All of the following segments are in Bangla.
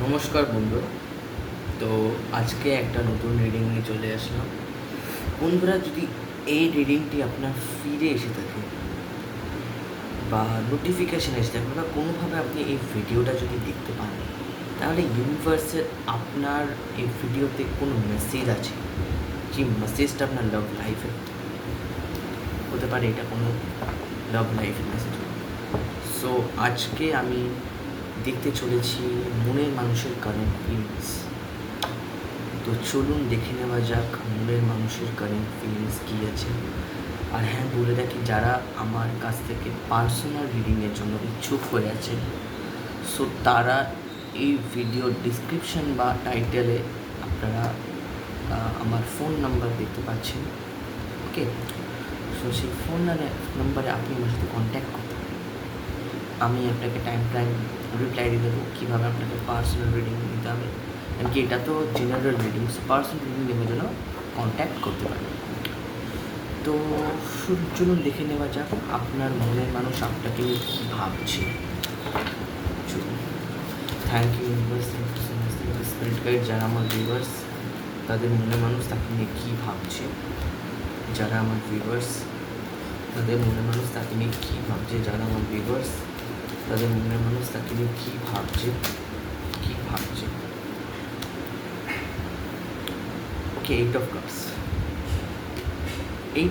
নমস্কার বন্ধু। তো আজকে একটা নতুন রিডিং নিয়ে চলে আসলাম। বন্ধুরা, যদি এই রিডিংটি আপনার ফিরে এসে থাকে বা নোটিফিকেশান এসে থাকে বা কোনোভাবে আপনি এই ভিডিওটা যদি দেখতে পান, তাহলে ইউনিভার্সের আপনার এই ভিডিওতে কোনো মেসেজ আছে, যে মেসেজটা আপনার লাভ লাইফে হতে পারে। এটা কোনো লাভ লাইফের মেসেজ। সো আজকে আমি দেখতে চলেছি মনের মানুষের কারেন্ট ফিলিংস। তো চলুন দেখে নেওয়া যাক মনের মানুষের কারেন্ট ফিলিংস কী আছে। আর হ্যাঁ, বলে রাখি, যারা আমার কাছ থেকে পার্সোনাল রিডিংয়ের জন্য ইচ্ছুক হয়ে আছে, সো তারা এই ভিডিওর ডিসক্রিপশন বা টাইটেলে আপনারা আমার ফোন নাম্বার দেখতে পাচ্ছেন। ওকে, সো সেই ফোন নাম্বারে আপনি আমার সাথে কন্ট্যাক্ট করতে পারেন। আমি আপনাকে টাইম রিপ্লাই দিয়ে দেবো কীভাবে আপনাকে পার্সোনাল রিডিং নিতে হবে। কারণ কি, এটা তো জেনারেল রিডিং, পার্সোনাল রিডিং নেওয়ার জন্য কন্ট্যাক্ট করতে পারেন। তো চলুন দেখে নেওয়া যাক আপনার মনের মানুষ আপনাকে নিয়ে কী ভাবছে। চলুন। Thank you universe, thank you so much, spirit guide. যারা আমার ভিউয়ার্স, তাদের মনের মানুষ তাকে নিয়ে কী ভাবছে। যারা আমার ভিউয়ার্স, তাদের মনের মানুষ তাকে নিয়ে কী ভাবছে। যারা আমার ভিউয়ার্স, তাদের মনের মানুষ তাকে নিয়ে কী ভাবছে। ওকে, এইট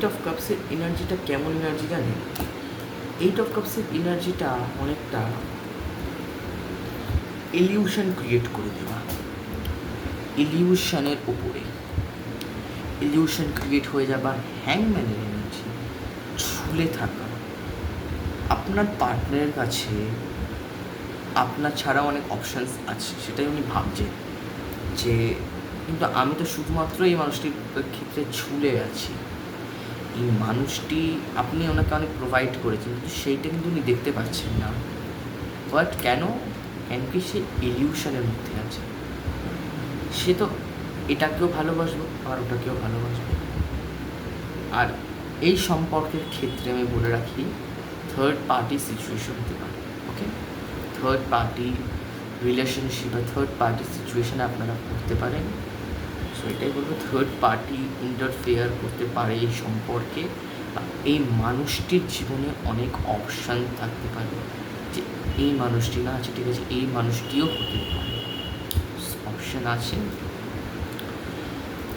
অফ কাপসের এনার্জিটা কেমন এনার্জি জানেন? এইট অফ কাপসের এনার্জিটা অনেকটা ইলিউশন ক্রিয়েট করে দেওয়া, ইলিউশনের উপরে ইলিউশন ক্রিয়েট হয়ে যাবা। হ্যাংম্যানের এনার্জি, ঝুলে থাকা। আপনার পার্টনারের কাছে আপনার ছাড়া অনেক অপশানস আছে, সেটাই উনি ভাবছেন যে কিন্তু আমি তো শুধুমাত্র এই মানুষটির ক্ষেত্রে ঝুলে আছি। এই মানুষটি, আপনি ওনাকে অনেক প্রোভাইড করেছেন, কিন্তু সেইটা কিন্তু উনি দেখতে পাচ্ছেন না। বাট কেন কি সে ইলিউশনের মধ্যে আছে। সে তো এটাকেও ভালোবাসবো আর ওটাকেও ভালোবাসবো। আর এই সম্পর্কের ক্ষেত্রে আমি বলে রাখি, থার্ড পার্টি সিচুয়েশন হতে পারে। ওকে, থার্ড পার্টি রিলেশনশিপ বা থার্ড পার্টি সিচুয়েশানে আপনারা পড়তে পারেন। সো এটাই বলবো, থার্ড পার্টি ইন্টারফেয়ার করতে পারে এই সম্পর্কে। এই মানুষটির জীবনে অনেক অপশান থাকতে পারে, যে এই মানুষটি না আছে, ঠিক আছে, এই মানুষটিও হতে পারে, অপশান আছে।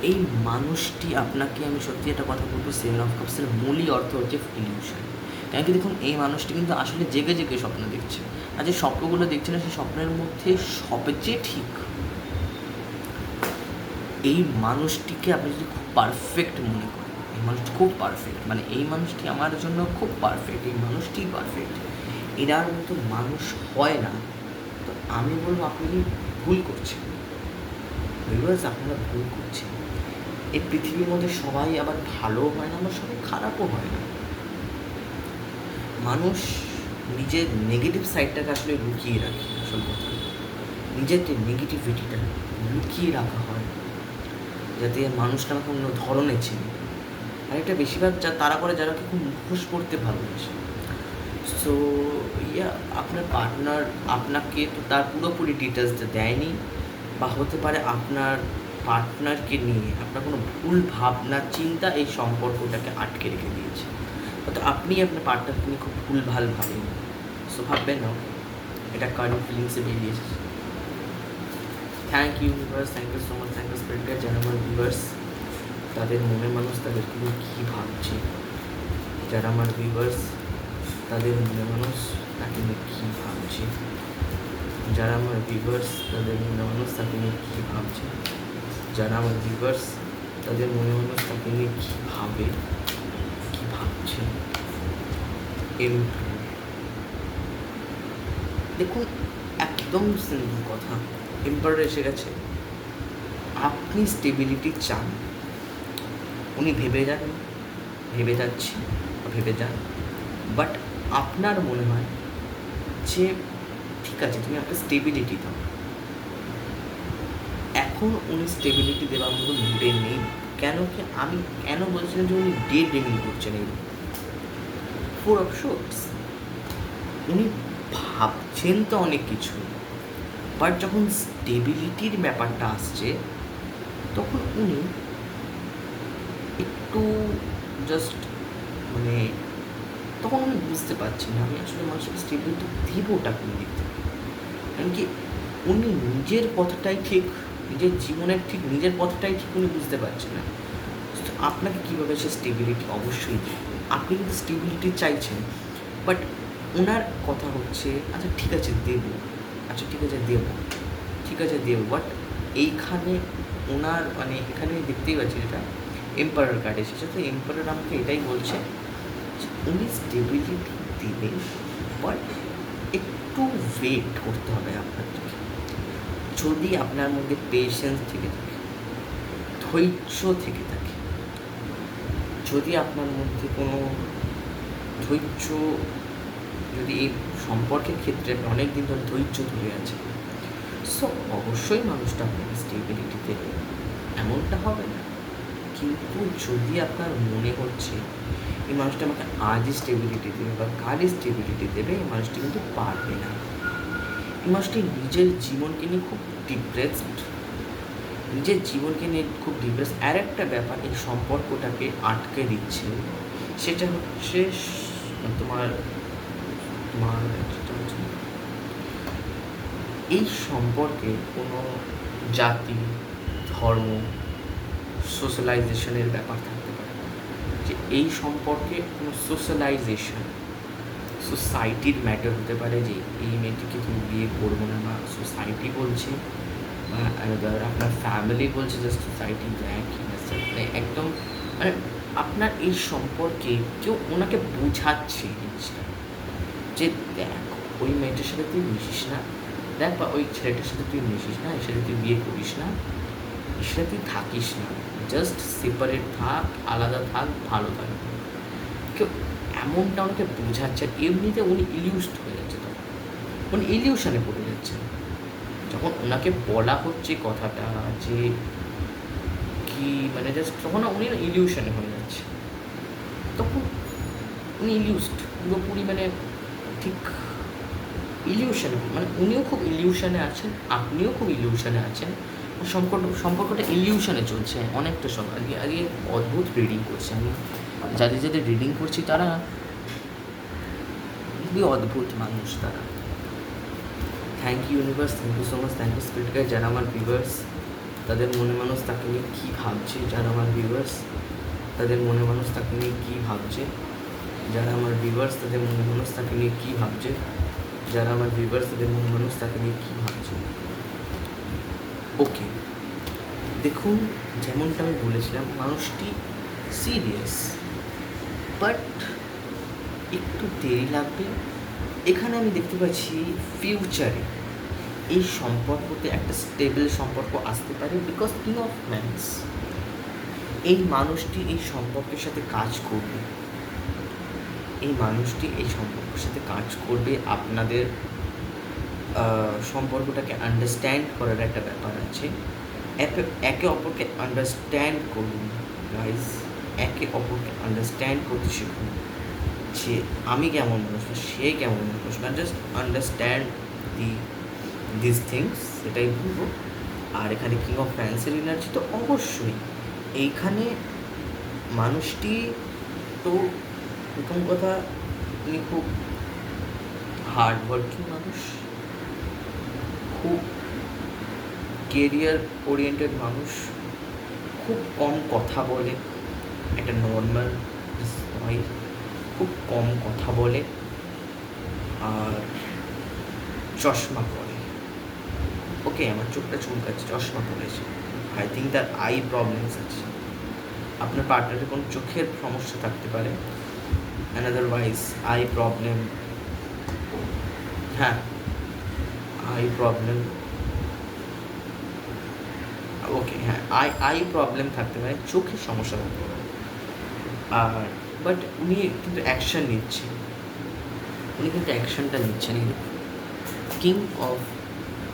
এই মানুষটি আপনাকে, আমি সত্যি একটা কথা বলবো, সেভেন অফ কাপসের মূলই অর্থ হচ্ছে ইলিউশন। কেন কি, দেখুন, এই মানুষটি কিন্তু আসলে জেগে জেগে স্বপ্ন দেখছে, আর যে স্বপ্নগুলো দেখছে না, সেই স্বপ্নের মধ্যে সবচেয়ে ঠিক এই মানুষটিকে আপনি যদি খুব পারফেক্ট মনে করেন, এই মানুষটি খুব পারফেক্ট, মানে এই মানুষটি আমার জন্য খুব পারফেক্ট, এই মানুষটিই পারফেক্ট, এনার মতো মানুষ হয় না, তো আমি বলবো আপনি ভুল করছেন। ভিউয়ার্স, আপনারা ভুল করছেন। এই পৃথিবীর মধ্যে সবাই আবার ভালো হয় না, আবার সবাই খারাপও হয় না। মানুষ নিজের নেগেটিভ সাইডটাকে আসলে লুকিয়ে রাখে। আসল কথা, নিজের যে নেগেটিভিটিটা লুকিয়ে রাখা হয়, যাতে মানুষটা আমাকে অন্য ধরনের চিনি। আর এটা বেশিরভাগ তারা করে যারা খুব মুখোশ করতে ভালোবাসে। সো আপনার পার্টনার আপনাকে তো তার পুরোপুরি ডিটেলসটা দেয়নি, বা হতে পারে আপনার পার্টনারকে নিয়ে আপনার কোনো ভুল ভাবনা চিন্তা এই সম্পর্কটাকে আটকে রেখে দিয়েছে। হয়তো আপনি আপনার পার্টনারকে নিয়ে খুব ভুলভাল ভাবেন। সো ভাববেন না, এটা কারেন্ট ফিলিংসে বেরিয়ে এসেছে। Thank you universe, thank you so much, thank you spirit guide. যারা আমার ভিউয়ার্স, তাদের মনের মানুষ তাদেরকে নিয়ে কী ভাবছে। যারা আমার ভিউয়ার্স, তাদের মনের মানুষ তাকে নিয়ে কী ভাবছে। যারা আমার ভিউয়ার্স, তাদের মনে মানুষ তাকে নিয়ে কী ভাবছে। যারা আমার ভিউয়ার্স, তাদের মনে মানুষ তাকে নিয়ে কী ভাবে, কী ভাবছে। দেখুন, একদম সিম্পল কথা, এম্পায়ার এসে গেছে। আপনি স্টেবিলিটি চান, উনি ভেবে যাচ্ছে, ভেবে যান, বাট আপনার মনে হয় যে ঠিক আছে, তুমি আপনার স্টেবিলিটি দাও। এখন উনি স্টেবিলিটি দেওয়ার মতো মুডে নেই। আমি কেন বলছিলাম যে উনি ডে ড্রিমিং করছেন? এই ফোর অফ শোর্টস, উনি ভাবছেন তো অনেক কিছু, বাট যখন স্টেবিলিটির ব্যাপারটা আসছে তখন উনি একটু জাস্ট মানে তখন আমি বুঝতে পারছি না আমি আসলে মানুষকে স্টেবিলিটি দেবোটা কোন দিক থেকে। কারণ কি উনি নিজের পথটাই ঠিক, নিজের জীবনের ঠিক নিজের পথটাই ঠিক উনি বুঝতে পারছেন না। তো আপনাকে কীভাবে সে স্টেবিলিটি অবশ্যই দেবে, আপনি কিন্তু স্টেবিলিটি চাইছেন, বাট ওনার কথা হচ্ছে আচ্ছা ঠিক আছে দেবো, আচ্ছা ঠিক আছে দেবো, ঠিক আছে দেবো, বাট এইখানে ওনার মানে এখানে দেখতেই পাচ্ছি যেটা এম্পায়ার কার্ড এসেছে, তো এম্পায়ার আমাকে এটাই বলছে যে উনি স্টেবিলিটি দেবেন, বাট একটু ওয়েট করতে হবে আপনাকে। যদি আপনার মধ্যে পেশেন্স থেকে থাকে, ধৈর্য থেকে থাকে, যদি আপনার মধ্যে কোনো ধৈর্য, যদি এই সম্পর্কের ক্ষেত্রে অনেক দিন ধরে ধৈর্য ধরে আছে, সো অবশ্যই মানুষটা আপনাকে স্টেবিলিটি দেবে, এমনটা হবে না। কিন্তু যদি আপনার মনে হচ্ছে এই মানুষটা আমাকে আজই স্টেবিলিটি দেবে বা কালই স্টেবিলিটি দেবে, এই মানুষটি কিন্তু পারবে না। এই মানুষটি নিজের জীবনকে নিয়ে খুব ডিপ্রেসড, নিজের জীবনকে নিয়ে খুব ডিপ্রেস। আর একটা ব্যাপার এই সম্পর্কটাকে আটকে দিচ্ছে, সেটা হচ্ছে তোমার তোমার এই সম্পর্কে কোনো জাতি, ধর্ম, সোশ্যালাইজেশনের ব্যাপার থাকতে পারে, যে এই সম্পর্কে কোনো সোশ্যালাইজেশন, সোসাইটির ম্যাটার হতে পারে, যে এই মেয়েটিকে তুমি বিয়ে করবো না, বা সোসাইটি বলছে, বা আপনার ফ্যামিলি বলছে, জাস্ট সোসাইটি মানে একদম মানে আপনার এই সম্পর্কে কেউ ওনাকে বোঝাচ্ছে জিনিসটা, যে দেখ ওই মেয়েটার সাথে তুই মিশিস না, দেখ বা ওই ছেলেটার সাথে তুই মিশিস না, এর সাথে তুই বিয়ে করিস না, এর সাথে তুই থাকিস না, জাস্ট সেপারেট থাক, আলাদা থাক, ভালো থাক। কেউ এমনটা ওনাকে বোঝাচ্ছে, আর এমনিতে উনি ইলিউসড হয়ে যাচ্ছে, তখন উনি ইলিউশনে পড়ে যাচ্ছেন। যখন ওনাকে বলা হচ্ছে কথাটা যে কি মানে জাস্ট তখন উনি ইলিউশনে হয়ে যাচ্ছে, তখন উনি ইলিউসড পুরোপুরি, মানে ঠিক ইলিউশন, মানে উনিও খুব ইলিউশনে আছেন, আপনিও খুব ইলিউশনে আছেন, সম্পর্কটা ইলিউশনে চলছে অনেকটা সময়। আগে আগে অদ্ভুত রিডিং করছি আমি, যাদের যাদের রিডিং করছি তারা খুবই অদ্ভুত মানুষ তারা। Thank you universe, thank you so much, thank you spirit guide. যারা আমার ভিউয়ার্স, তাদের মনে মানুষ তাকে নিয়ে কী ভাবছে, যারা আমার ভিউয়ার্স তাদের মনে মানুষ তাকে নিয়ে কী ভাবছে, যারা আমার ভিউয়ার্স তাদের মনে মানুষ তাকে নিয়ে কী ভাবছে, যারা আমার ভিউয়ার্স তাদের মনে মানুষ তাকে নিয়ে কী ভাবছে। ওকে, দেখুন যেমনটা আমি বলেছিলাম, মানুষটি সিরিয়াস, বাট একটু দেরি লাগবে। এখানে আমি দেখতে পাচ্ছি ফিউচারে এই সম্পর্কতে একটা স্টেবল সম্পর্ক আসতে পারে, বিকজ কিং অফ ম্যানস, এই মানুষটি এই সম্পর্কের সাথে কাজ করবে, এই মানুষটি এই সম্পর্কের সাথে কাজ করবে। আপনাদের সম্পর্কটাকে আন্ডারস্ট্যান্ড করার একটা ব্যাপার আছে, একে অপরকে আন্ডারস্ট্যান্ড করুন গাইজ, একে অপরকে আন্ডারস্ট্যান্ড করতে শিখুন, যে আমি কেমন মানুষ না সে কেমন মানুষ না, জাস্ট আন্ডারস্ট্যান্ড দিস থিংস, সেটাই বলবো। আর এখানে কিং অফ ফ্যান্সের এনার্জি তো অবশ্যই এইখানে মানুষটি তো প্রথম কথা উনি খুব হার্ড ওয়ার্কিং মানুষ, খুব কেরিয়ার ওরিয়েন্টেড মানুষ, খুব কম কথা বলে, একটা নর্মাল হয়, খুব কম কথা বলে, আর চশমা পরে। ওকে, আমার চোখটা চুলকাচ্ছে, চশমা পরেছে, আই থিঙ্ক তার আই প্রবলেমস আছে। আপনার পার্টনারের কোনো চোখের সমস্যা থাকতে পারে, অ্যান্ড আদারওয়াইজ আই প্রবলেম, হ্যাঁ আই প্রবলেম, ওকে হ্যাঁ আই প্রবলেম থাকতে পারে, চোখের সমস্যা থাকতে পারে। আর বাট উনি কিন্তু অ্যাকশান নিচ্ছেন, উনি কিন্তু অ্যাকশানটা নিচ্ছেন। কিং অফ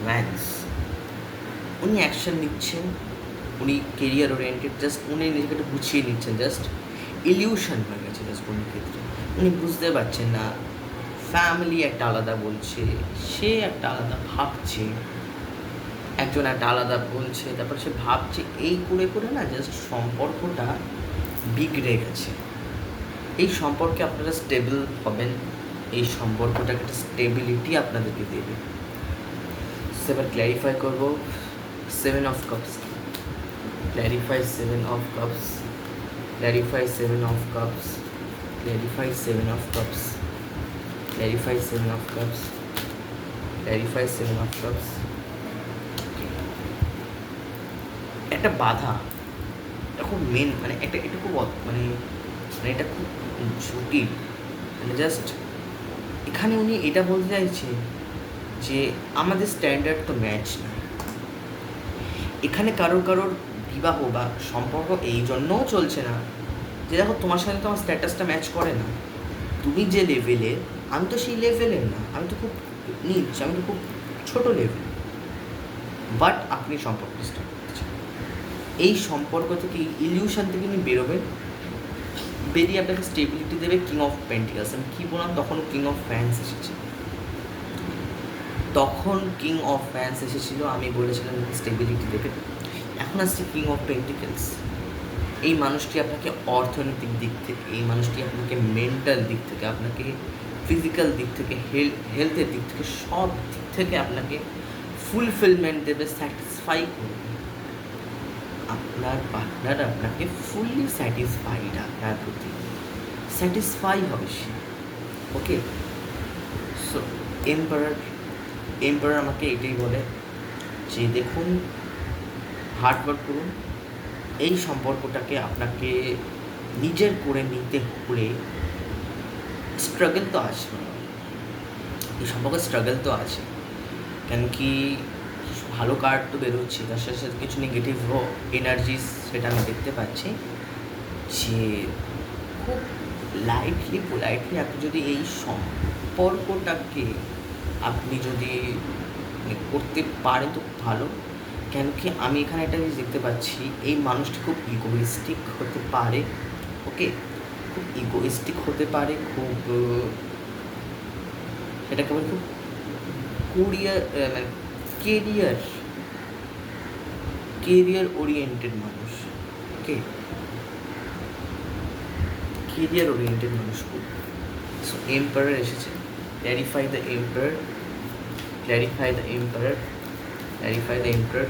ম্যানস, উনি অ্যাকশান নিচ্ছেন, উনি কেরিয়ার ওরিয়েন্টেড, জাস্ট উনি নিজেকে একটু গুছিয়ে নিচ্ছেন, জাস্ট ইলিউশন হয়ে গেছে জাস্ট কোনো ক্ষেত্রে। উনি বুঝতে পারছেন না, ফ্যামিলি একটা আলাদা বলছে, সে একটা আলাদা ভাবছে, একজন একটা আলাদা বলছে, তারপর সে ভাবছে, এই করে করে না জাস্ট সম্পর্কটা বিগড়ে গেছে। এই সম্পর্কে আপনারা স্টেবল হবেন, এই সম্পর্কটাকে একটা স্টেবিলিটি আপনাদেরকে দেবে। এবার ক্ল্যারিফাই করবো 7 of Cups, clarify 7 of Cups, clarify 7 of Cups, clarify 7 of Cups, clarify 7 of Cups, clarify 7 of Cups. একটা বাধা, এটা খুব মেন, মানে এটা খুব মানে এটা খুব জটিল, মানে জাস্ট এখানে উনি এটা বলতে চাইছে যে আমাদের স্ট্যান্ডার্ড তো ম্যাচ না। এখানে কারোর বিবাহ বা সম্পর্ক এই জন্যও চলছে না যে দেখো তোমার সাথে তো আমার স্ট্যাটাসটা ম্যাচ করে না, তুমি যে লেভেলে, আমি তো সেই লেভেলের না, আমি তো খুব নিচ, আমি তো খুব ছোটো লেভেল। বাট আপনি সম্পর্ক স্টার্ট করছেন, এই সম্পর্ক থেকে, এই ইলিউশন থেকে উনি বেরোবেন, বেরিয়ে আপনাকে স্টেবিলিটি দেবে। কিং অফ পেন্টিকালস, আমি কী বললাম, তখন কিং অফ ফ্যান্স এসেছে, তখন কিং অফ ফ্যান্স এসেছিলো, আমি বলেছিলাম স্টেবিলিটি দেবে। এখন আসছে কিং অফ পেন্টিকেলস। এই মানুষটি আপনাকে অর্থনৈতিক দিক থেকে, এই মানুষটি আপনাকে মেন্টাল দিক থেকে, আপনাকে ফিজিক্যাল দিক থেকে, হেলথের দিক থেকে, সব দিক থেকে আপনাকে ফুলফিলমেন্ট দেবে, স্যাটিসফাই করবে। আপনার পার্টনার আপনাকে ফুললি স্যাটিসফাইড, আপনার প্রতি স্যাটিসফাই হবে সে। ওকে, সো এম্পারার আমাকে এটাই বলে যে দেখুন, হার্ডওয়ার্ক করুন, এই সম্পর্কটাকে আপনাকে নিজের করে নিতে হলে স্ট্রাগল তো আছে, এই সম্পর্কে স্ট্রাগল তো আছে, কেন কি ভালো কার্ড তো বেরোচ্ছে, তার সাথে সাথে কিছু নেগেটিভও এনার্জিস, সেটা আমি দেখতে পাচ্ছি। যে খুব লাইটলি পোলাইটলি আপনি যদি এই সম্পর্কটাকে আপনি যদি করতে পারেন তো ভালো। কেন কি আমি এখানে একটা জিনিস দেখতে পাচ্ছি, এই মানুষটি খুব ইগোইস্টিক হতে পারে। ওকে, খুব ইগোইস্টিক হতে পারে, খুব এটাকে বলে খুব মানে কেরিয়ার ওরিয়েন্টেড মানুষ। ওকে, কেরিয়ার ওরিয়েন্টেড মানুষ খুব। সো এম্পারার এসেছে, clarify the emperor, clarify the emperor, clarify the emperor,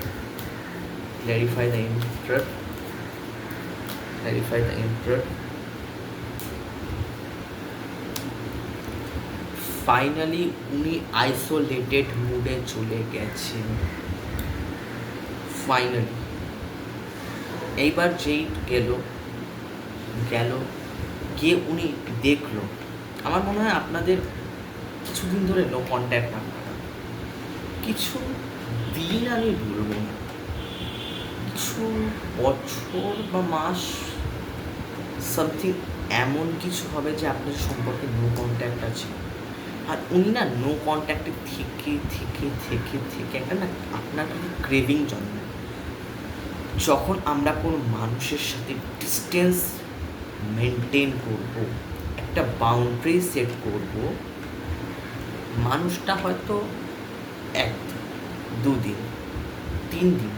clarify the emperor, clarify the emperor. Finally উনি আইসোলেটেড মুডে চলে গেছেন। ফাইনালি এইবার যেই গেল গিয়ে উনি দেখলো, আমার মনে হয় আপনাদের কিছুদিন ধরে নো কন্ট্যাক্ট, আপনারা কিছু দিন, আমি বলবো না কিছু বছর বা মাস, সামথিং এমন কিছু হবে যে আপনার সম্পর্কে নো কন্ট্যাক্ট আছে। আর উনি না নো কন্ট্যাক্টে থেকে থেকে থেকে থেকে একটা না আপনার কিন্তু ক্রেভিং জন্মায়। যখন আমরা কোনো মানুষের সাথে ডিস্টেন্স মেনটেন করব, একটা বাউন্ডারি সেট করব, মানুষটা হয়তো 1 দিন, 2 দিন, 3 দিন,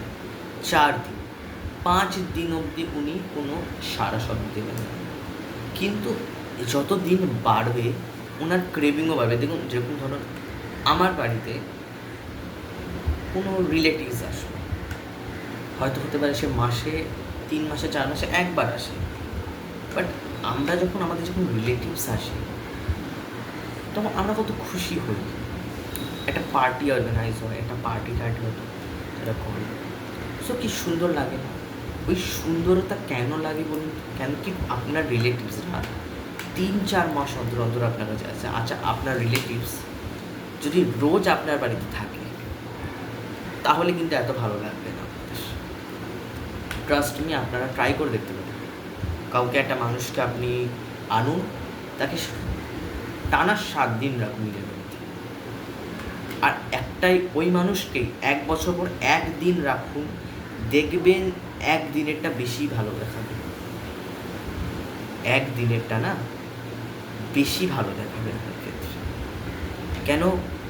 4 দিন, 5 দিন অবধি উনি কোনো সারা শব্দ দেবেন না, কিন্তু যত দিন বাড়বে ওনার ক্রেভিংও বাড়বে। দেখুন, যেরকম ধরুন আমার বাড়িতে কোনো রিলেটিভস আসবে, হয়তো হতে পারে সে মাসে 3 মাসে 4 মাসে একবার আসে, বাট আমরা যখন আমাদের যখন রিলেটিভস আসে তখন আমরা কত খুশি হই, একটা পার্টি অর্গানাইজ হয়, একটা পার্টি হতো সেটা করে, সো কি সুন্দর লাগে না? ওই সুন্দরতা কেন লাগে বলুন? কেন কি আপনার রিলেটিভসরা 3-4 মাস অন্তর অন্তর আপনার কাছে আছে। আচ্ছা, আপনার রিলেটিভস যদি রোজ আপনার বাড়িতে থাকে তাহলে কিন্তু এত ভালো লাগবে না। ট্রাস্ট মি, আপনারা ট্রাই করে দেখতে পারেন। কাউকে, একটা মানুষকে আপনি আনুন, তাকে টানা 7 দিন রাখুন নিজের বাড়িতে, আর একটাই ওই মানুষকে 1 বছর পর 1 দিন রাখুন, দেখবেন 1 দিনেরটা বেশি ভালো দেখাবে। 1 দিনেরটা না বেশি ভালো দেখাবে আপনার ক্ষেত্রে। কেন?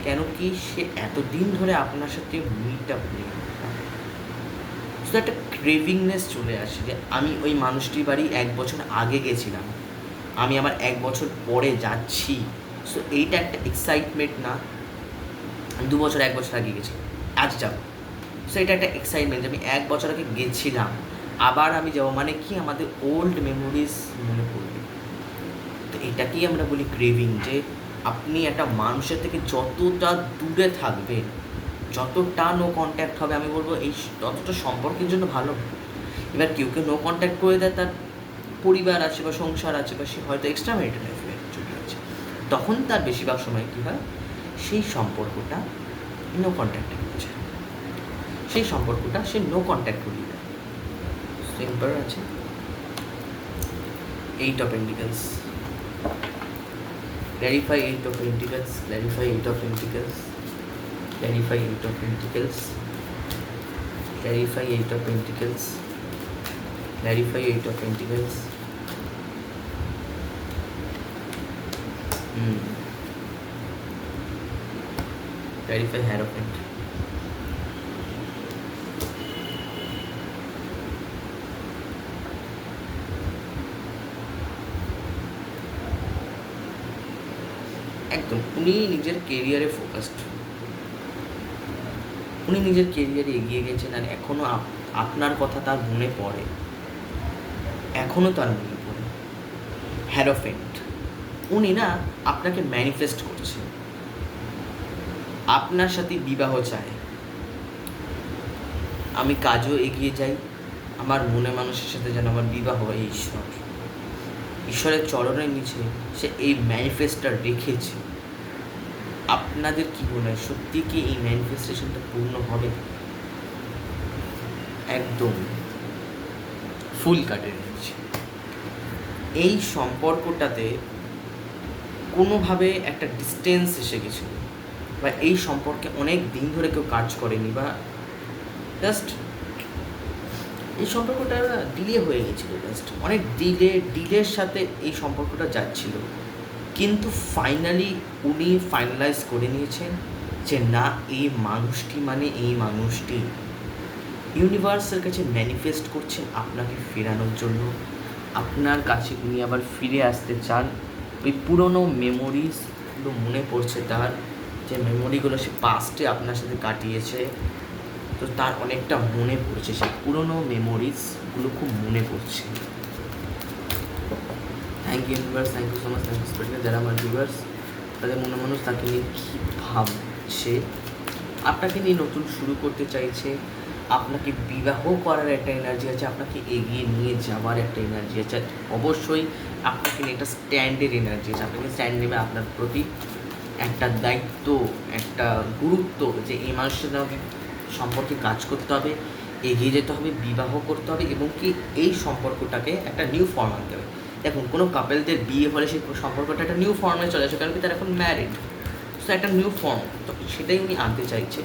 কেন কি সে এতদিন ধরে আপনার সাথে মিট আপ নেই, শুধু একটা ক্রেভিংনেস চলে আসে যে আমি ওই মানুষটির বাড়ি 1 বছর আগে গেছিলাম, আমি আবার 1 বছর পরে যাচ্ছি। সো এইটা একটা এক্সাইটমেন্ট না, 2 বছর 1 বছর আগে গেছিলাম, আজ যাবো। সো এটা একটা এক্সাইটমেন্ট যে আমি 1 বছর আগে গেছিলাম, আবার আমি যাবো, মানে কি আমাদের ওল্ড মেমোরিজ মনে পড়বে। তো এটাকেই আমরা বলি ক্রেভিং, যে আপনি একটা মানুষের থেকে যতটা দূরে থাকবেন, যতটা নো কন্ট্যাক্ট হবে, আমি বলবো এই ততটা সম্পর্কের জন্য ভালো। এবার কেউ কেউ নো কন্ট্যাক্ট করে দেয়, তার পরিবার আছে বা সংসার আছে বা সে হয়তো এক্সট্রা ম্যারিটাল লাইফে চলে আছে, তখন তার বেশিরভাগ সময় কী হয়, সেই সম্পর্কটা নো কন্ট্যাক্টে করছে, সেই সম্পর্কটা সে নো কন্ট্যাক্ট করিয়ে দেয়। সিম্পল আছে 8 of Pentacles, clarify 8 of Pentacles, clarify 8 of Pentacles, clarify 8 of Pentacles, clarify 8 of Pentacles, clarify 8 of Pentacles. Clarify Hierophant. একদম উনি নিজের কেরিয়ারে ফোকাসড, উনি নিজের কেরিয়ারে এগিয়ে গেছেন, আর এখনও আপনার কথা তার মনে পড়ে, এখনও তার মনে পড়ে। হ্যারোফেন্ট, উনি না আপনাকে ম্যানিফেস্ট করছে, আপনার সাথে বিবাহ চায়, আমি কাজও এগিয়ে যাই, আমার মনে মানুষের সাথে যেন আমার বিবাহ হয়। ঈশ্বরের চরণের নিচে সে এই ম্যানিফেস্টটা রেখেছে। আপনাদের কি মনে হয়, সত্যি কি এই ম্যানিফেস্টেশনটা পূর্ণ হবে? একদম ফুল কাটে নিচ্ছে। এই সম্পর্কটাতে কোনোভাবে একটা ডিস্টেন্স এসে গেছিলো, বা এই সম্পর্কে অনেক দিন ধরে কেউ কাজ করেনি, বা জাস্ট এই সম্পর্কটা ডিলে হয়ে গেছিলো, জাস্ট অনেক ডিলের সাথে এই সম্পর্কটা যাচ্ছিল। কিন্তু ফাইনালি উনি ফাইনালাইজ করে নিয়েছেন যে না, এই মানুষটি মানে এই মানুষটি। ইউনিভার্সের কাছে ম্যানিফেস্ট করছেন আপনাকে ফেরানোর জন্য, আপনার কাছে উনি আবার ফিরে আসতে চান। ওই পুরনো মেমোরিজগুলো মনে পড়ছে তার, যে মেমোরিগুলো সে পাস্টে আপনার সাথে কাটিয়েছে, তো তার অনেকটা মনে পড়ছে, সেই পুরনো মেমোরিজগুলো খুব মনে পড়ছে। Thank you universe, thank you so much, thank you specially যারা আমার ভিউয়ার্স, তাদের মনে মানুষ তাকে নিয়ে কী ভাবছে, আপনাকে নিয়ে নতুন শুরু করতে চাইছে, আপনাকে বিবাহ করার একটা এনার্জি আছে, আপনাকে এগিয়ে নিয়ে যাওয়ার একটা এনার্জি আছে, অবশ্যই আপনাকে নিয়ে একটা স্ট্যান্ডের এনার্জি আছে, আপনাকে স্ট্যান্ড নেবে, আপনার প্রতি একটা দায়িত্ব, একটা গুরুত্ব, যে এই মানুষের সাথে আমাকে সম্পর্কে কাজ করতে হবে, এগিয়ে যেতে হবে, বিবাহ করতে হবে, এবং কি এই সম্পর্কটাকে একটা নিউ ফর্ম আনতে হবে। দেখুন, কোনো কাপেলদের বিয়ে হলে সেই সম্পর্কটা একটা নিউ ফর্মে চলে আসে, কারণ কি তারা এখন ম্যারিড, সো একটা নিউ ফর্ম, তো সেটাই উনি আনতে চাইছে।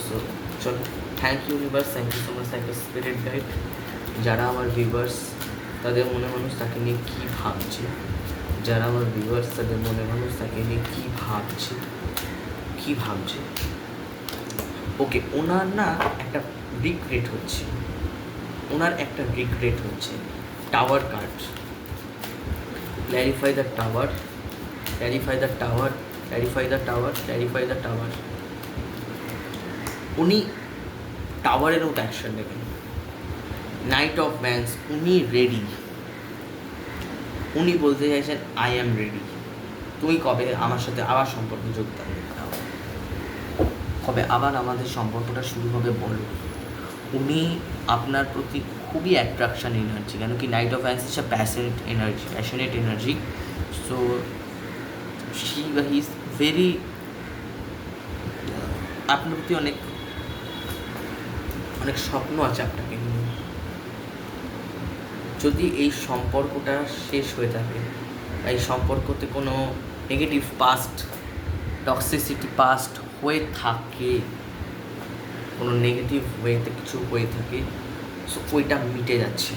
সো চলো, thank you universe, thank you so much, thank you spirit guide. যারা আমার ভিউয়ার্স, তাদের মনে মানুষ তাকে নিয়ে কী ভাবছে, যারা আমার ভিউয়ার্স, তাদের মনে মানুষ তাকে নিয়ে কী ভাবছে। ওকে, ওনার না একটা রিগ্রেট হচ্ছে, tower card. Clarify the tower, clarify the tower, clarify the tower, clarify the tower. উনি টাওয়ারের মতো অ্যাকশন নেবেন। নাইট অফ ব্যান্স, উনি রেডি, উনি বলতে চাইছেন আই অ্যাম রেডি। তুমি কবে আমার সাথে আবার সম্পর্কে যোগদান দাও, কবে আবার আমাদের সম্পর্কটা শুরু হবে বলো। উনি আপনার প্রতি খুবই অ্যাট্রাকশান এনার্জি, কেন কি night of bans is a passionate energy. So he is very, আপনার প্রতি অনেক স্বপ্ন আছে আপনাকে নিয়ে। যদি এই সম্পর্কটা শেষ হয়ে থাকে, বা এই সম্পর্কতে কোনো নেগেটিভ পাস্ট, টক্সিসিটি পাস্ট হয়ে থাকে, কোনো নেগেটিভ ওয়েতে কিছু হয়ে থাকে, সো ওইটা মিটে যাচ্ছে।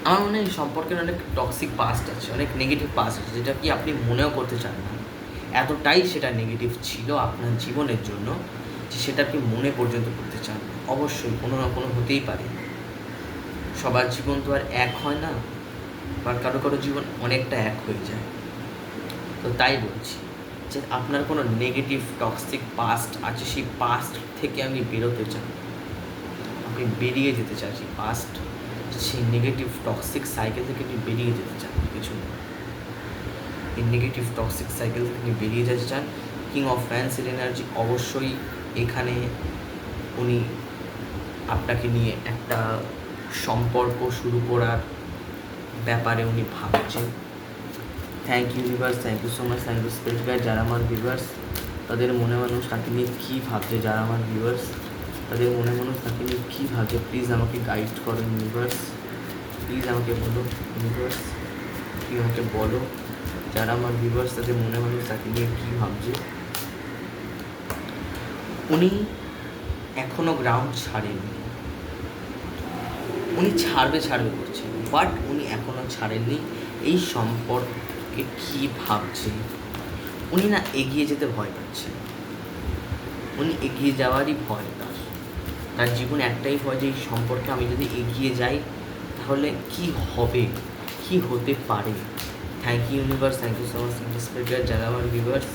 আমার মনে হয় এই সম্পর্কের অনেক টক্সিক পাস্ট আছে, অনেক নেগেটিভ পাস্ট আছে, যেটা কি আপনি মনেও করতে চান না। এতটাই সেটা নেগেটিভ ছিল আপনার জীবনের জন্য যে সেটাকে মনে পর্যন্ত করতে চান। অবশ্যই কোনো না কোনো হতেই পারে, সবার জীবন তো আর এক হয় না, বা কারো কারো জীবন অনেকটা এক হয়ে যায়। তো তাই বলছি যে আপনার কোনো নেগেটিভ টক্সিক পাস্ট আছে, সেই পাস্ট থেকে আপনি বেরোতে চান, আপনি বেরিয়ে যেতে চান সেই পাস্ট, সেই নেগেটিভ টক্সিক সাইকেল থেকে আপনি বেরিয়ে যেতে চান, কিছু না, এই নেগেটিভ টক্সিক সাইকেল থেকে আপনি বেরিয়ে যেতে চান। কিং অফ ফ্যান্সির এনার্জি অবশ্যই এখানে উনি আপনাকে নিয়ে একটা সম্পর্ক শুরু করার ব্যাপারে উনি ভাবছেন। Thank you viewers, thank you so much, thank you spirit guide. যারা আমার ভিউয়ার্স তাদের মনে মানুষ তাকে নিয়ে কী ভাবছে, যারা আমার ভিউয়ার্স তাদের মনে মানুষ তাকে নিয়ে কী ভাবছে, প্লিজ আমাকে গাইড করেন ভিউয়ার্স, প্লিজ আমাকে বলো ভিউয়ার্স, প্লিজ আমাকে বলো যারা আমার ভিউয়ার্স তাদের মনে মানুষ তাকে নিয়ে কী ভাবছে। উনি এখনও গ্রাউন্ড ছাড়েননি, উনি ছাড়বে করছেন, বাট উনি এখনও ছাড়েননি। এই সম্পর্কে কী ভাবছে, উনি না এগিয়ে যেতে ভয় পাচ্ছেন, উনি এগিয়ে যাওয়ারই ভয়, তার জীবনে একটাই ভয় যে এই সম্পর্কে আমি যদি এগিয়ে যাই তাহলে কি হবে, কি হতে পারে। Thank you universe, thank you so much spirit. যারা আমার ভিউয়ার্স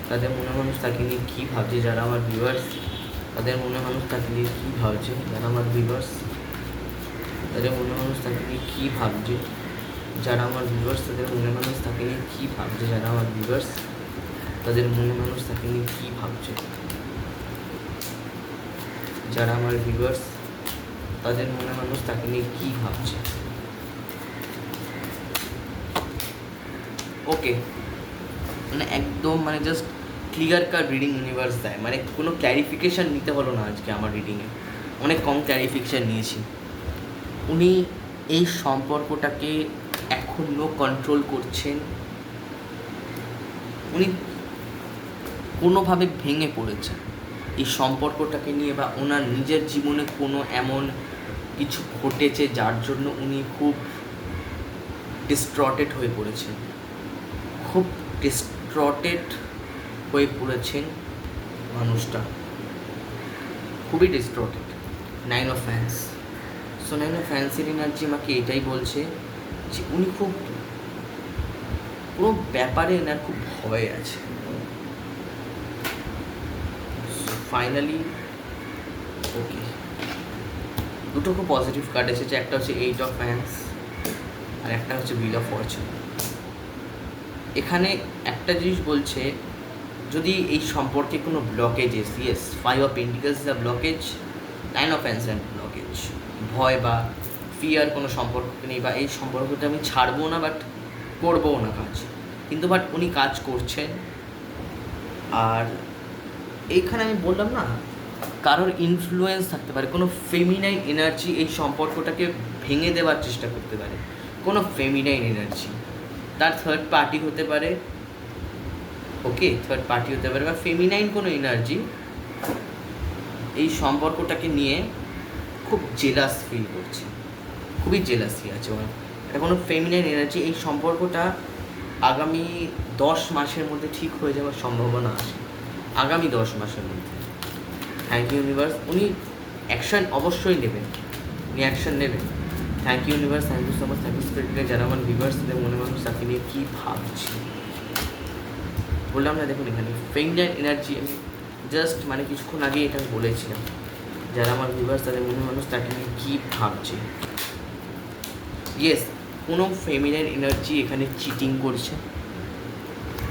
তাদের মনে মানুষ তাকে নিয়ে কী ভাবছে, যারা আমার ভিউয়ার্স তাদের মনে মানুষ তাকে নিয়ে কী ভাবছে, যারা আমার ভিউয়ার্স তাদের মনে মানুষ তাকে নিয়ে কী ভাবছে, যারা আমার ভিউয়ার্স তাদের মনে মানুষ তাকে নিয়ে কী ভাবছে, যারা আমার ভিউয়ার্স তাদের মনে মানুষ তাকে নিয়ে কী ভাবছে, যারা আমার ভিউয়ার্স তাদের মনে মানুষ তাকে নিয়ে কী ভাবছে। ওকে, মানে একদম মানে just clear cut reading universe দেয়, মানে কোনো ক্ল্যারিফিকেশান নিতে হলো না আজকে আমার রিডিংয়ে, অনেক কম ক্ল্যারিফিকেশান নিয়েছি। উনি এই সম্পর্কটাকে এখনও কন্ট্রোল করছেন, উনি কোনোভাবে ভেঙে পড়েছেন এই সম্পর্কটাকে নিয়ে, বা ওনার নিজের জীবনে কোনো এমন কিছু ঘটেছে যার জন্য উনি খুব ডিস্ট্রটেড হয়ে পড়েছেন, খুব ডিস্ট্রটেড হয়ে পড়েছেন মানুষটা, খুবই distorted. 9 of fans. So 9 of ফ্যান্সের এনার্জি আমাকে এটাই বলছে যে উনি খুব পুরো ব্যাপারে এনার খুব ভয় আছে। ফাইনালি ওকে, দুটো খুব পজিটিভ কার্ড এসেছে, একটা হচ্ছে 8 অফ ফ্যান্স আর একটা হচ্ছে হুইল অফ ফরচুন। এখানে একটা জিনিস বলছে, যদি এই সম্পর্কে কোনো blockages, yes 5 of pentacles is a blockage, 9 of fans and blockage, ভয় বা ফিয়ার কোনো সম্পর্ক নেই, বা এই সম্পর্কটা আমি ছাড়বো না বাট করবও না কাজ, কিন্তু বাট উনি কাজ করছেন। আর এইখানে আমি বললাম না, কারোর ইনফ্লুয়েন্স থাকতে পারে, কোনো ফেমিনাইন এনার্জি এই সম্পর্কটাকে ভেঙে দেওয়ার চেষ্টা করতে পারে, কোনো ফেমিনাইন এনার্জি, তার থার্ড পার্টি হতে পারে, ওকে থার্ড পার্টি হতে পারে, বা ফেমিনাইন কোনো এনার্জি এই সম্পর্কটাকে নিয়ে খুব জেলাস ফিল করছে, খুবই জেলাসি আছে ওর। এটা কোনো ফেমিনাইন এনার্জি, এই সম্পর্কটা আগামী 10 মাসের মধ্যে ঠিক হয়ে যাওয়ার সম্ভাবনা আছে, আগামী 10 মাসের মধ্যে। থ্যাংক ইউ ইউনিভার্স, উনি অ্যাকশন অবশ্যই নেবেন, উনি অ্যাকশন নেবেন। Thank you universe, thank you so much, thank you স্পিরিটকে। যারা আমার ভিউয়ার্স তাদের মনে মানুষ তাকে নিয়ে কী ভাবছি বললাম না, দেখুন এখানে ফেমিনাইন এনার্জি, আমি জাস্ট মানে কিছুক্ষণ আগে এটা বলেছিলাম, যারা আমার ভিউয়ার্স তাদের মনে মানুষ তাকে নিয়ে কী ভাবছে। ইয়েস, কোনো ফেমিনাইন এনার্জি এখানে চিটিং করছে,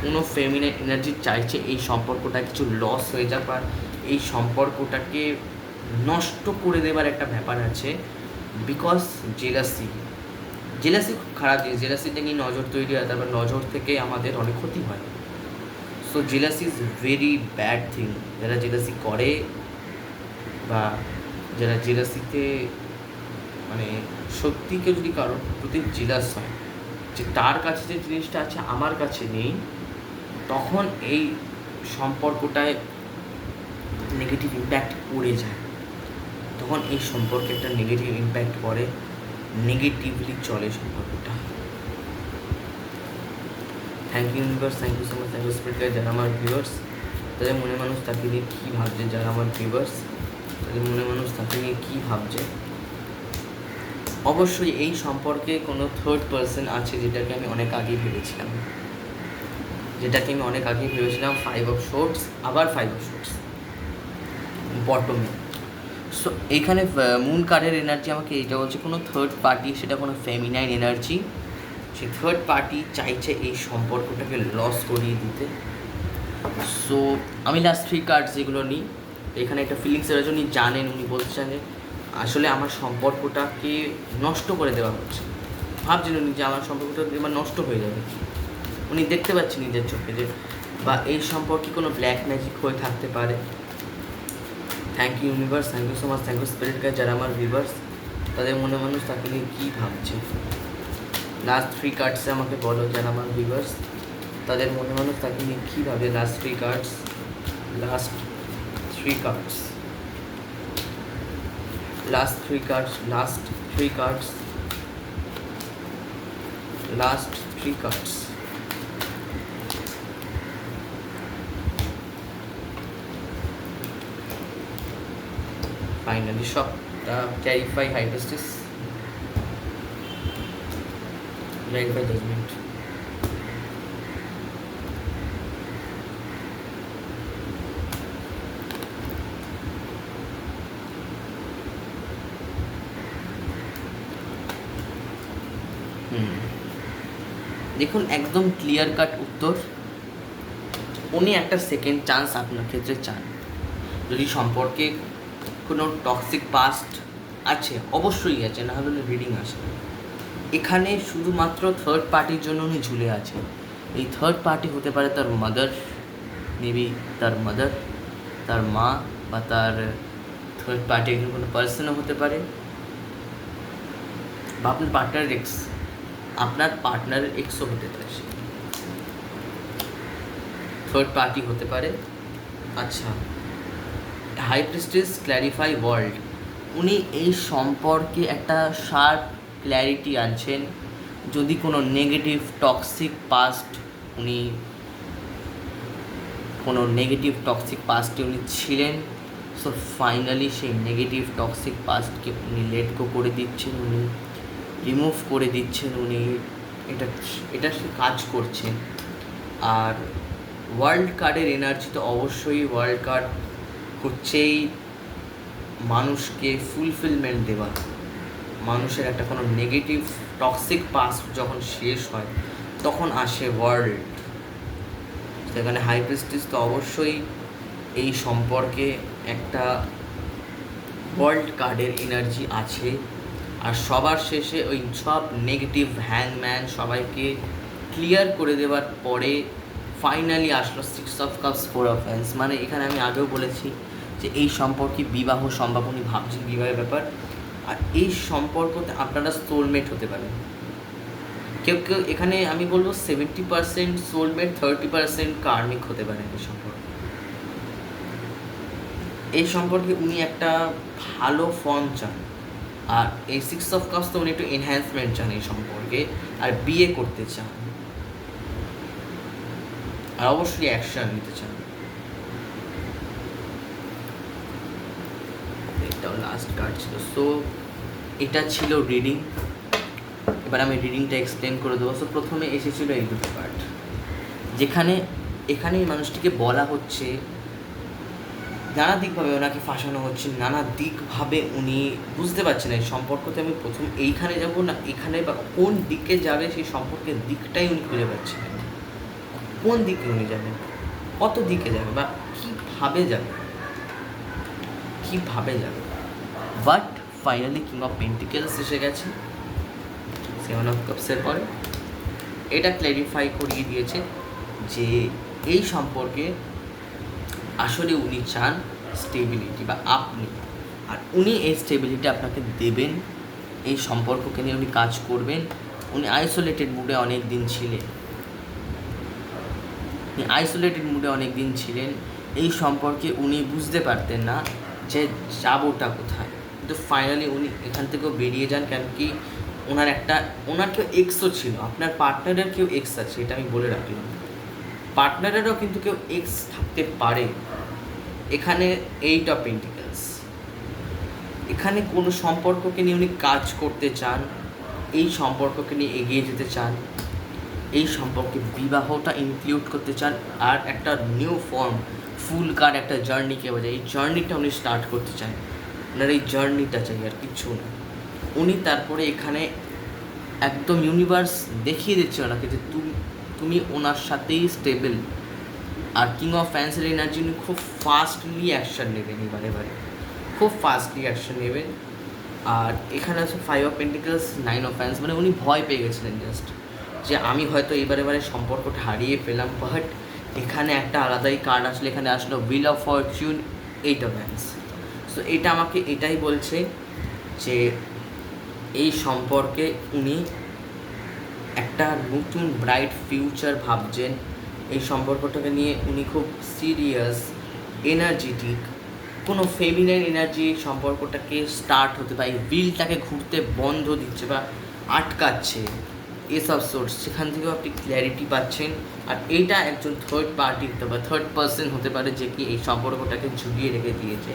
কোনো ফেমিনাইন এনার্জি চাইছে এই সম্পর্কটা কিছু লস হয়ে যাক, বা এই সম্পর্কটাকে নষ্ট করে দেবার একটা ব্যাপার আছে, বিকজ জেলাসি খুব খারাপ জিনিস, জেলাসি থেকে নজর তৈরি হয়, তারপর নজর থেকে আমাদের অনেক ক্ষতি হয়। So jealousy is very bad thing. যারা জেলাসি করে বা যারা জেলাসিতে মানে সত্যি কেউ যদি কারোর প্রতি জেলাস হয় যে তার কাছে যে জিনিসটা আছে আমার কাছে নেই, তখন এই সম্পর্কটায় নেগেটিভ ইম্প্যাক্ট পড়ে যায়, তখন এই সম্পর্কে একটা নেগেটিভ ইম্প্যাক্ট পড়ে, নেগেটিভলি চলে সম্পর্কটা। Thank you universe, thank you so much, thank you spirit guide. যারা আমার ভিউয়ার্স তাদের মনে মানুষ তাকে নিয়ে কী ভাবছে, যারা আমার ভিউয়ার্স তাদের মনে মানুষ তাকে নিয়ে কী ভাবছে। অবশ্যই এই সম্পর্কে কোনো থার্ড পার্সন আছে, যেটাকে আমি অনেক আগেই ভেবেছিলাম, ফাইভ অফ শোর্টস, আবার ফাইভ অফ শোর্টস বটমে। সো এইখানে মুন কার্ডের এনার্জি আমাকে এইটা বলছে, কোনো থার্ড পার্টি, সেটা কোনো ফেমিনাইন এনার্জি, সেই থার্ড পার্টি চাইছে এই সম্পর্কটাকে লস করিয়ে দিতে। সো আমি লাস্ট 3 কার্ডস যেগুলো নিই, এখানে একটা ফিলিংসের জন্য জানেন, উনি বলছেন যে আসলে আমার সম্পর্কটাকে নষ্ট করে দেওয়া হচ্ছে। ভাবছেন উনি যে আমার সম্পর্কটা এবার নষ্ট হয়ে যাবে, উনি দেখতে পাচ্ছেন নিজের চোখে যে, বা এই সম্পর্কে কোনো ব্ল্যাক ম্যাজিক হয়ে থাকতে পারে। Thank you universe, thank you so much, thank you spirit guide. যারা আমার ভিউয়ার্স তাদের মনে মানুষ তাকে নিয়ে কী ভাবছে, লাস্ট 3 কার্ডসে আমাকে বলো। যারা আমার ভিউয়ার্স তাদের মনে মানুষ তাকে নিয়ে কী ভাবে, last 3 cards, last 3 cards, last 3 cards, last 3 cards, last 3 cards. Finally সবটা clarify, high priestess, clarify judgement. দেখুন একদম ক্লিয়ার কাট উত্তর, উনি একটা সেকেন্ড চান্স আপনার ক্ষেত্রে চান। যদি সম্পর্কে কোনো টক্সিক পাস্ট আছে, অবশ্যই আছে, না হলে রিডিং আসে। এখানে শুধুমাত্র থার্ড পার্টির জন্য উনি ঝুলে আছে। এই থার্ড পার্টি হতে পারে তার মাদার, মেবি তার মাদার, তার মা, বা তার থার্ড পার্টি একজন কোনো পার্সনও হতে পারে, বা আপনার পার্টনার এক্স, আপনার পার্টনারের এক্সও হতে পারে, সে থার্ড পার্টি হতে পারে। আচ্ছা, হাই প্রিস্টেস ক্ল্যারিফাই ওয়ার্ল্ড, উনি এই সম্পর্কে একটা শার্প ক্ল্যারিটি আনছেন। যদি কোনো নেগেটিভ টক্সিক পাস্ট, উনি কোনো নেগেটিভ টক্সিক পাস্টে উনি ছিলেন, সো ফাইনালি সেই নেগেটিভ টক্সিক পাস্টকে উনি লেট গো করে দিচ্ছেন, উনি রিমুভ করে দিচ্ছেন, উনি এটা সে কাজ করছেন। আর ওয়ার্ল্ড কার্ডের এনার্জি তো অবশ্যই, ওয়ার্ল্ড কার্ড হচ্ছেই মানুষকে ফুলফিলমেন্ট দেওয়া। মানুষের একটা কোনো নেগেটিভ টক্সিক পাস্ট যখন শেষ হয় তখন আসে ওয়ার্ল্ড। সেখানে হাই প্রিস্টেস তো অবশ্যই এই সম্পর্কে একটা ওয়ার্ল্ড কার্ডের এনার্জি আছে। আর সবার শেষে ওই সব নেগেটিভ হ্যাংম্যান সবাইকে ক্লিয়ার করে দেওয়ার পরে ফাইনালি আসলো 6 অফ কাপস 4 অফ হ্যান্ডস। মানে এখানে আমি আগেও বলেছি যে এই সম্পর্কে বিবাহ সম্ভব, উনি ভাবছেন বিবাহের ব্যাপার। আর এই সম্পর্কতে আপনারা সোলমেট হতে পারেন। কেউ কেউ এখানে আমি বলবো 70% সোলমেট, 30% কার্মিক হতে পারেন এই সম্পর্কে। এই সম্পর্কে উনি একটা ভালো ফর্ম চান। আর এই 6 অফ কাপস তো উনি একটু এনহ্যান্সমেন্ট চান এই সম্পর্কে, আর বিয়ে করতে চান, আর অবশ্যই অ্যাকশন নিতে চান। এটাও লাস্ট কার্ড ছিল। সো এটা ছিল রিডিং। এবার আমি রিডিংটা এক্সপ্লেন করে দেবো। সো প্রথমে এসেছিল এই দুটো কার্ড, যেখানে এখানে মানুষটিকে বলা হচ্ছে নানা দিকভাবে ওনাকে ফাঁসানো হচ্ছে, নানা দিকভাবে উনি বুঝতে পারছেন এই সম্পর্কতে আমি প্রথম এইখানে যাব না এখানে, বা কোন দিকে যাবে সেই সম্পর্কের দিকটাই উনি খুঁজে পাচ্ছেন। কোন দিকে উনি যাবেন, কত দিকে যাবে, বা কীভাবে যাবে, but finally king of pentacles এসে গেছে 7 অফ কাপসের পরে। এটা ক্ল্যারিফাই করিয়ে দিয়েছে যে এই সম্পর্কে আসলে উনি চান স্টেবিলিটি, বা আপনি, আর উনি এই স্টেবিলিটি আপনাকে দেবেন। এই সম্পর্ককে নিয়ে উনি কাজ করবেন। উনি আইসোলেটেড মুডে অনেক দিন ছিলেন। এই সম্পর্কে উনি বুঝতে পারতেন না যে যাবোটা কোথায়, কিন্তু ফাইনালি উনি এখান থেকেও বেরিয়ে যান। কেন কি ওনার কেউ এক্সও ছিল, আপনার পার্টনারের কেউ এক্স আছে, এটা আমি বলে রাখলাম। পার্টনারেরও কিন্তু কেউ এক্স থাকতে পারে। এখানে 8 অফ পেন্টিকলস, এখানে কোনো সম্পর্ককে নিয়ে উনি কাজ করতে চান, এই সম্পর্ককে নিয়ে এগিয়ে যেতে চান, এই সম্পর্কে বিবাহটা ইনক্লুড করতে চান, আর একটা নিউ ফর্ম ফুল কার একটা জার্নিকে বোঝায়, এই জার্নিটা উনি স্টার্ট করতে চান। ওনার এই জার্নিটা চাই, আর কিছু না। উনি তারপরে এখানে একদম ইউনিভার্স দেখিয়ে দিচ্ছে ওনাকে যে তুমি ওনার সাথেই স্টেবল। আর কিং অফ ফ্যান্সের এনার্জি উনি খুব ফাস্টলি অ্যাকশন নেবেন, এবারে খুব ফাস্টলি অ্যাকশন নেবেন। আর এখানে আছে 5 অফ পেন্টিকলস, 9 অফ ফ্যান্স, মানে উনি ভয় পেয়ে গেছিলেন জাস্ট যে আমি হয়তো এবারে সম্পর্কটা হারিয়ে পেলাম। বাট এখানে একটা আলাদাই কার্ড আসলে, এখানে আসলো wheel of Fortune, 8 of hands. So এটা আমাকে এটাই বলছে যে এই সম্পর্কে উনি একটা নতুন ব্রাইট ফিউচার ভাবছেন। এই সম্পর্কটাকে নিয়ে উনি খুব সিরিয়াস, এনার্জেটিক, কোনো ফেমিনাইন এনার্জি সম্পর্কটাকে স্টার্ট হতে পারে, হুইলটাকে ঘুরতে বন্ধ দিচ্ছে বা আটকাচ্ছে, এসব সোর্স সেখান থেকেও আপনি ক্ল্যারিটি পাচ্ছেন। আর এইটা একজন থার্ড পার্টি হতে পারে, থার্ড পার্সন হতে পারে যে কি এই সম্পর্কটাকে ঝুলিয়ে রেখে দিয়েছে,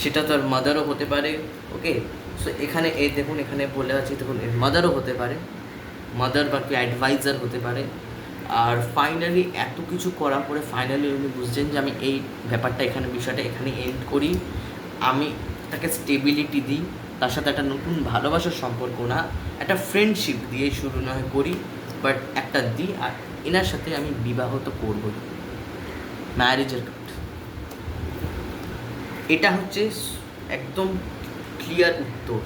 সেটা তো আর মাদারও হতে পারে। ওকে, সো এখানে এই দেখুন, এখানে বলে আছে দেখুন এর মাদারও হতে পারে, মাদার বা কেউ অ্যাডভাইজার হতে পারে। আর ফাইনালি এত কিছু করার পরে ফাইনালি উনি বুঝছেন যে আমি এই ব্যাপারটা এখানে বিষয়টা এখানে এন্ড করি, আমি তাকে স্টেবিলিটি দিই, তার সাথে একটা নতুন ভালোবাসার সম্পর্ক না, একটা ফ্রেন্ডশিপ দিয়ে শুরু নয় করি, বাট একটা দিই। আর এনার সাথে আমি বিবাহ তো করবই, ম্যারেজের কার্ড। এটা হচ্ছে একদম ক্লিয়ার উত্তর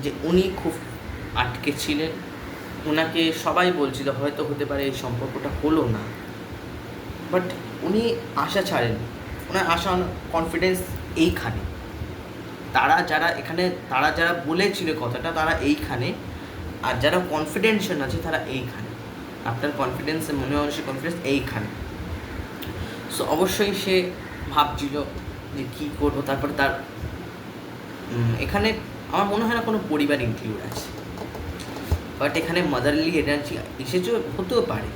যে উনি খুব আটকে ছিলেন, ওনাকে সবাই বলছিল হয়তো হতে পারে এই সম্পর্কটা হলো না, বাট উনি আশা ছাড়েন, ওনার আশা কনফিডেন্স এইখানে। তারা যারা বলেছিল কথাটা তারা এইখানে, আর যারা কনফিডেন্সিয়াল আছে তারা এইখানে। আপনার কনফিডেন্স মনে হয় সে কনফিডেন্স এইখানে। সো অবশ্যই সে ভাবছিল যে কী করবো। তারপরে তার এখানে আমার মনে হয় না কোনো পরিবার ইনক্লুড আছে, বাট এখানে মাদারলি এনার্জি এসেছে, হতেও পারে।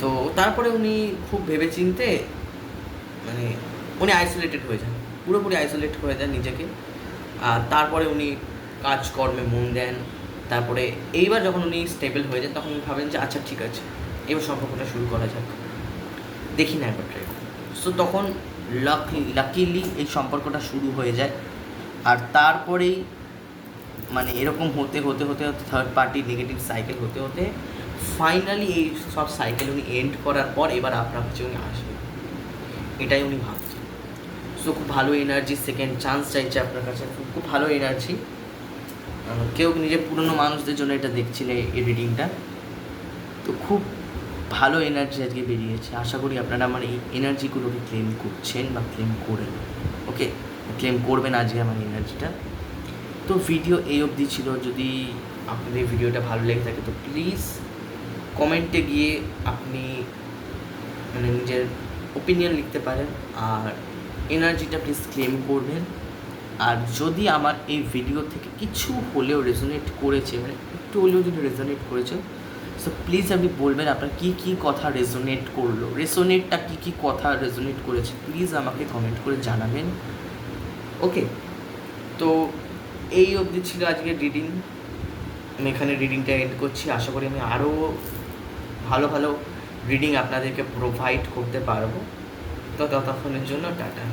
তো তারপরে উনি খুব ভেবেচিন্তে মানে উনি আইসোলেটেড হয়ে যান, পুরোপুরি আইসোলেট হয়ে যান নিজেকে। আর তারপরে উনি কাজকর্মে মন দেন। তারপরে এইবার যখন উনি স্টেবল হয়ে যান তখন ভাবেন যে আচ্ছা ঠিক আছে, এবার সম্পর্কটা শুরু করা যাক, দেখি না একবার ট্রাই। সো তখন লাকিলি এই সম্পর্কটা শুরু হয়ে যায়। আর তারপরেই মানে এরকম হতে হতে হতে হতে থার্ড পার্টি নেগেটিভ সাইকেল হতে হতে ফাইনালি এই সব সাইকেল উনি এন্ড করার পর এবার আপনার কাছে উনি আসবে, এটাই উনি ভাবছেন। সো খুব ভালো এনার্জি, সেকেন্ড চান্স চাইছে আপনার কাছে, খুব ভালো এনার্জি। কেউ নিজের পুরনো মানুষদের জন্য এটা দেখছিলে এই রিডিংটা, তো খুব ভালো এনার্জি আজকে বেরিয়েছে। আশা করি আপনারা আমার এই এনার্জিগুলোকে ক্লেম করছেন বা ক্লেম করেন। ওকে, ক্লেম করবেন আজকে আমার এনার্জিটা। তো ভিডিও এই অবধি ছিল। যদি আপনাদের ভিডিওটা ভালো লেগে থাকে তো প্লিজ কমেন্টে গিয়ে আপনি মানে নিজের ওপিনিয়ন লিখতে পারেন, আর এনার্জিটা প্লিজ ক্লেম করবেন। আর যদি আমার এই ভিডিও থেকে কিছু হলেও রেজোনেট করেছে, মানে একটু হলেও যদি রেজোনেট করেছে, সো প্লিজ আপনি বলবেন আপনার কী কী কথা রেজোনেট করলো, রেজোনেটটা কী কী কথা রেজোনেট করেছে, প্লিজ আমাকে কমেন্ট করে জানাবেন। ওকে, তো এই অবধি ছিল আজকের রিডিং। আমি এখানে রিডিংটা এন্ড করছি। আশা করি আমি আরও ভালো ভালো রিডিং আপনাদেরকে প্রোভাইড করতে পারবো। তো ততক্ষণের জন্য টাটা।